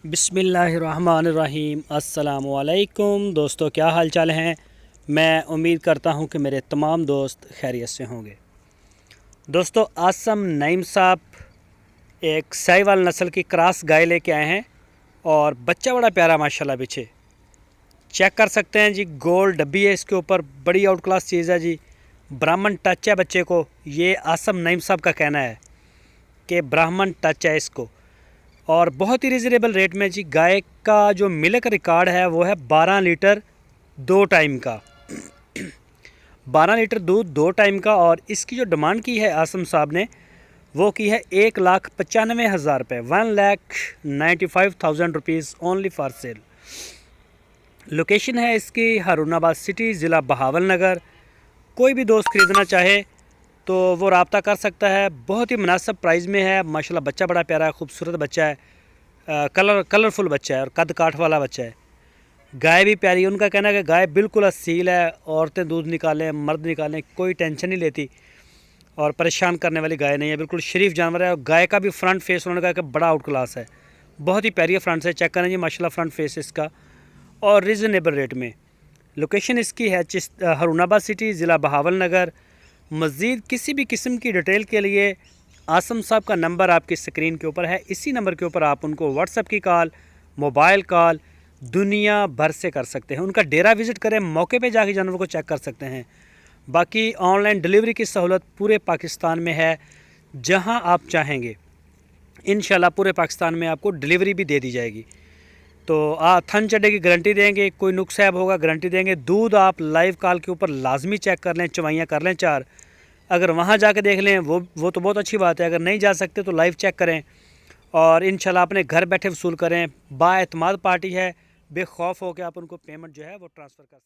बिस्मिल्लाहिर्रहमानिर्रहीम। अस्सलामुअलैकुम दोस्तों, क्या हाल चाल हैं। मैं उम्मीद करता हूं कि मेरे तमाम दोस्त खैरियत से होंगे। दोस्तों, आसम नईम साहब एक साहिवाल नस्ल की क्रॉस गाय लेके आए हैं और बच्चा बड़ा प्यारा माशाल्लाह पीछे चेक कर सकते हैं जी। गोल डब्बी है इसके ऊपर, बड़ी आउट क्लास चीज़ है जी। ब्राह्मण टच है बच्चे को, ये आसम नईम साहब का कहना है कि ब्राह्मण टच है इसको, और बहुत ही रिजनेबल रेट में जी। गाय का जो मिल्क रिकॉर्ड है वो है 12 लीटर 2 टाइम का 12 लीटर दूध 2 टाइम का। और इसकी जो डिमांड की है आसम साहब ने, वो की है 1,95,000 रुपये, 1,95,000 rupees only for sale. Location है इसकी हारूनाबाद सिटी, ज़िला बहावल नगर। कोई भी दोस्त ख़रीदना चाहे तो वो रब्ता कर सकता है। बहुत ही मुनासिब प्राइस में है माशाल्लाह। बच्चा बड़ा प्यारा है, खूबसूरत बच्चा है, कलरफुल बच्चा है और कद काठ वाला बच्चा है। गाय भी प्यारी है। उनका कहना है कि गाय बिल्कुल असील है, औरतें दूध निकालें मर्द निकालें कोई टेंशन नहीं लेती और परेशान करने वाली गाय नहीं है। बिल्कुल शरीफ जानवर है। और गाय का भी फ्रंट फेस उन्होंने कहा कि बड़ा आउट क्लास है, बहुत ही प्यारी है फ्रंट से। चेक करें जी माशाल्लाह फ्रंट फेस इसका, और रिजनेबल रेट में। लोकेशन इसकी है हारूनाबाद सिटी, ज़िला बहावल नगर। मज़ीद किसी भी किस्म की डिटेल के लिए आसम साहब का नंबर आपकी स्क्रीन के ऊपर है। इसी नंबर के ऊपर आप उनको व्हाट्सएप की कॉल, मोबाइल कॉल दुनिया भर से कर सकते हैं। उनका डेरा विज़िट करें, मौके पे जाके जानवर को चेक कर सकते हैं। बाकी ऑनलाइन डिलीवरी की सहूलत पूरे पाकिस्तान में है। जहां आप चाहेंगे इंशाल्लाह पूरे पाकिस्तान में आपको डिलीवरी भी दे दी जाएगी। तो थन चढ़े की गारंटी देंगे, कोई नुक्स ऐब होगा गारंटी देंगे। दूध आप लाइव कॉल के ऊपर लाजमी चेक कर लें, चवाइयाँ कर लें 4। अगर वहाँ जाके देख लें वो तो बहुत अच्छी बात है। अगर नहीं जा सकते तो लाइव चेक करें और इंशाल्लाह अपने घर बैठे वसूल करें। बाएतमाद पार्टी है, बेखौफ हो के आप उनको पेमेंट जो है वो ट्रांसफ़र कर सकते हैं।